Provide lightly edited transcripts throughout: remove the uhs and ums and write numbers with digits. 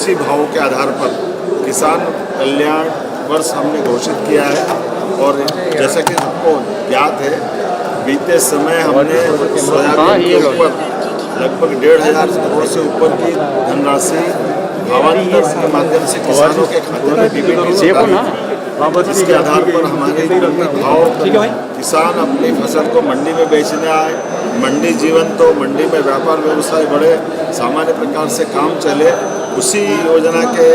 कृषि भावों के आधार पर किसान कल्याण वर्ष हमने घोषित किया है। और जैसा कि सबको ज्ञात है, बीते समय हमने सोयाबीन के ऊपर लगभग 1,500 करोड़ से ऊपर की धनराशि भावांतर के माध्यम से किसानों के खाते में डीबीटी से डाली। इसके आधार पर हमारे भाव किसान अपनी फसल को मंडी में बेचने आए, मंडी जीवन तो मंडी में व्यापार व्यवसाय बढ़े, सामान्य प्रकार से काम चले, उसी योजना के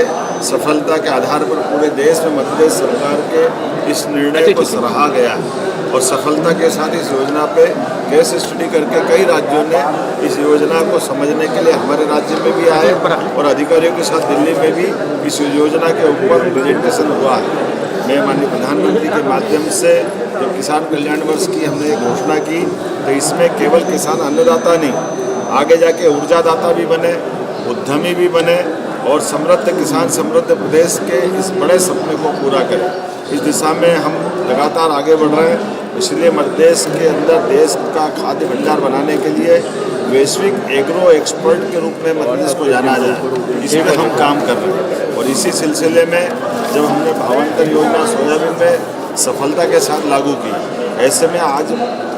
सफलता के आधार पर पूरे देश में मध्य प्रदेश सरकार के इस निर्णय को सराहा गया है। और सफलता के साथ इस योजना पे केस स्टडी करके कई राज्यों ने इस योजना को समझने के लिए हमारे राज्य में भी आए और अधिकारियों के साथ दिल्ली में भी इस योजना के ऊपर प्रेजेंटेशन हुआ है। मैं माननीय प्रधानमंत्री के माध्यम से जब किसान कल्याण वर्ष की हमने एक घोषणा की तो इसमें केवल किसान अन्नदाता नहीं, आगे जाके ऊर्जादाता भी बने, उद्यमी भी बने और समृद्ध किसान समृद्ध प्रदेश के इस बड़े सपने को पूरा करें। इस दिशा में हम लगातार आगे बढ़ रहे हैं। इसलिए मध्य प्रदेश के अंदर देश का खाद्य भंडार बनाने के लिए वैश्विक एग्रो एक्सपर्ट के रूप में मध्य प्रदेश को जाना जाए, इसमें हम काम कर रहे हैं। और इसी सिलसिले में जब हमने भावांतर योजना सोयाबीन में सफलता के साथ लागू की, ऐसे में आज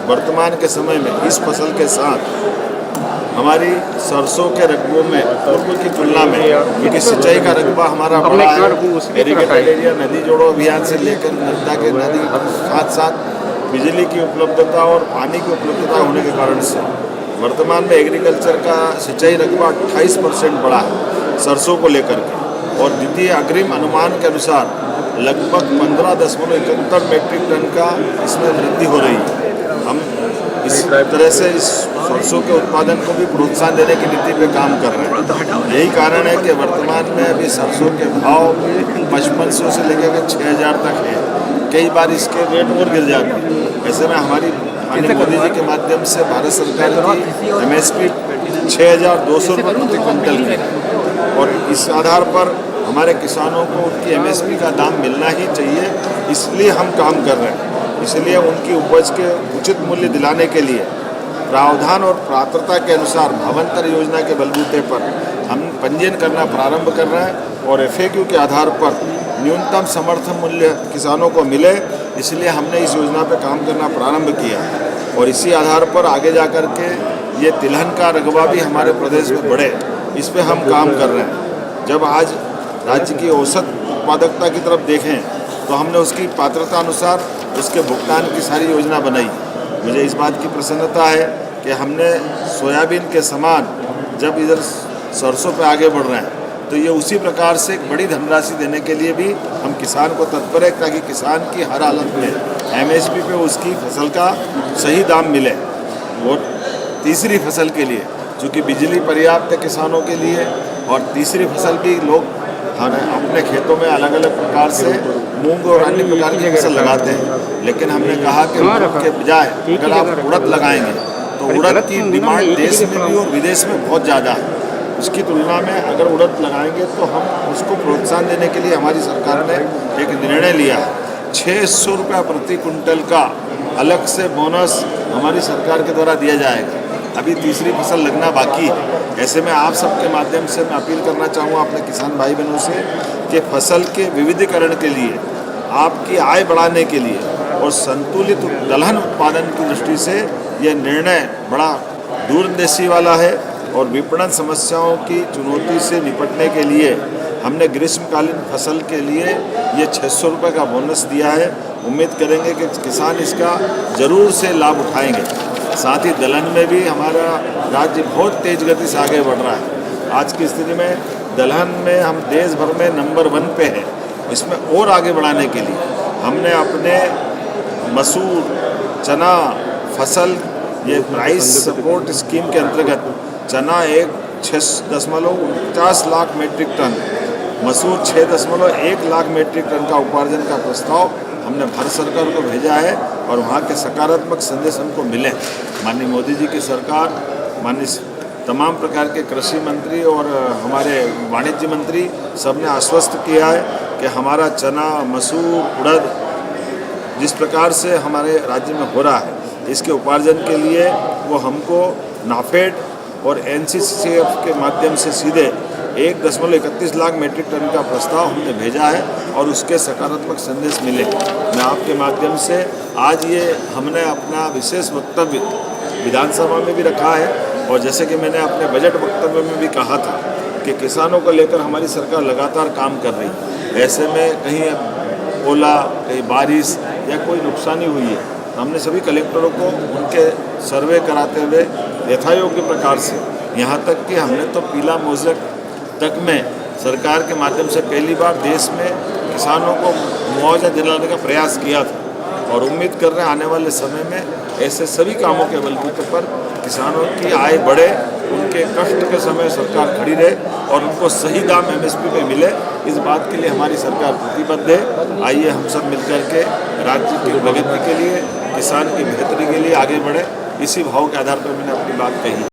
वर्तमान के समय में इस फसल के साथ हमारी सरसों के रकबों में पूर्व की तुलना में, क्योंकि सिंचाई का रकबा हमारा बड़ा है, इरिगेटेड एरिया नदी जोड़ो अभियान से लेकर नर्मदा के नदी साथ साथ बिजली की उपलब्धता और पानी की उपलब्धता होने के कारण से वर्तमान में एग्रीकल्चर का सिंचाई रकबा 28% बढ़ा है सरसों को लेकर के। और द्वितीय अग्रिम अनुमान के अनुसार लगभग 15.71 मीट्रिक टन का इसमें वृद्धि हो रही है। हम इस तरह से इस सरसों के उत्पादन को भी प्रोत्साहन देने की नीति पे काम कर रहे हैं। यही कारण है कि वर्तमान में अभी सरसों के भाव 5500 से लेकर 6,000 तक है, कई बार इसके रेट और गिर जाते हैं। ऐसे में हमारी माननीय मोदी जी के माध्यम से भारत सरकार की MSP 6,200 रुपये प्रति क्विंटल की, और इस आधार पर हमारे किसानों को उनकी MSP का दाम मिलना ही चाहिए, इसलिए हम काम कर रहे हैं। इसलिए उनकी उपज के उचित मूल्य दिलाने के लिए प्रावधान और पात्रता के अनुसार भावांतर योजना के बलबूते पर हम पंजीयन करना प्रारंभ कर रहे हैं और FAQ के आधार पर न्यूनतम समर्थन मूल्य किसानों को मिले, इसलिए हमने इस योजना पर काम करना प्रारंभ किया। और इसी आधार पर आगे जा कर के ये तिलहन का रकबा भी हमारे प्रदेश में बढ़े, इस पर हम काम कर रहे हैं। जब आज राज्य की औसत उत्पादकता की तरफ देखें तो हमने उसकी पात्रता अनुसार उसके भुगतान की सारी योजना बनाई। मुझे इस बात की प्रसन्नता है कि हमने सोयाबीन के समान जब इधर सरसों पे आगे बढ़ रहे हैं तो ये उसी प्रकार से एक बड़ी धनराशि देने के लिए भी हम किसान को तत्पर है, ताकि किसान की हर हालत में MSP पे उसकी फसल का सही दाम मिले। और तीसरी फसल के लिए चूँकि बिजली पर्याप्त है किसानों के लिए, और तीसरी फसल भी लोग अपने खेतों में अलग अलग प्रकार से मूंग और अन्य प्रकार की फसल लगाते हैं, लेकिन हमने कहा कि मूंग के बजाय अगर आप उड़द लगाएंगे तो उड़द की डिमांड देश में भी और विदेश में बहुत ज़्यादा है। उसकी तुलना में अगर उड़द लगाएंगे तो हम उसको प्रोत्साहन देने के लिए हमारी सरकार ने एक निर्णय लिया है। 600 रुपये प्रति कुंटल का अलग से बोनस हमारी सरकार के द्वारा दिया जाएगा। अभी तीसरी फसल लगना बाकी है। ऐसे में आप सबके माध्यम से मैं अपील करना चाहूँगा अपने किसान भाई बहनों से कि फसल के विविधीकरण के लिए, आपकी आय बढ़ाने के लिए और संतुलित दलहन उत्पादन की दृष्टि से यह निर्णय बड़ा दूरंदेशी वाला है। और विपणन समस्याओं की चुनौती से निपटने के लिए हमने ग्रीष्मकालीन फसल के लिए ये 600 रुपये का बोनस दिया है। उम्मीद करेंगे कि किसान इसका ज़रूर से लाभ उठाएंगे। साथ ही दलहन में भी हमारा राज्य बहुत तेज़ गति से आगे बढ़ रहा है। आज की स्थिति में दलहन में हम देश भर में नंबर 1 पे हैं। इसमें और आगे बढ़ाने के लिए हमने अपने मसूर, चना फसल ये प्राइस सपोर्ट स्कीम के अंतर्गत चना 6.49 लाख मीट्रिक टन, मसूर 6.1 लाख मीट्रिक टन का उपार्जन का प्रस्ताव हमने भारत सरकार को भेजा है और वहाँ के सकारात्मक संदेश हमको मिले। माननीय मोदी जी की सरकार, माननीय तमाम प्रकार के कृषि मंत्री और हमारे वाणिज्य मंत्री सब ने आश्वस्त किया है कि हमारा चना, मसूर, उड़द जिस प्रकार से हमारे राज्य में हो रहा है, इसके उपार्जन के लिए वो हमको नाफेड और NCCF के माध्यम से सीधे 1.31 लाख मेट्रिक टन का प्रस्ताव हमने भेजा है और उसके सकारात्मक संदेश मिले। मैं आपके माध्यम से आज ये हमने अपना विशेष वक्तव्य विधानसभा में भी रखा है और जैसे कि मैंने अपने बजट वक्तव्य में भी कहा था कि किसानों को लेकर हमारी सरकार लगातार काम कर रही है। ऐसे में कहीं ओला, कहीं बारिश या कोई नुकसानी हुई है, हमने सभी कलेक्टरों को उनके सर्वे कराते हुए यथायोग्य प्रकार से, यहाँ तक कि हमने तो पीला मोज़ेक तक में सरकार के माध्यम से पहली बार देश में किसानों को मुआवजा दिलाने का प्रयास किया था और उम्मीद कर रहे हैं आने वाले समय में ऐसे सभी कामों के बलबूते पर किसानों की आय बढ़े, उनके कष्ट के समय सरकार खड़ी रहे और उनको सही दाम MSP पे मिले। इस बात के लिए हमारी सरकार प्रतिबद्ध है। आइए हम सब मिलकर के राज्य की प्रगति के लिए, किसान की बेहतरी के लिए आगे बढ़े। इसी भाव के आधार पर मैंने अपनी बात कही।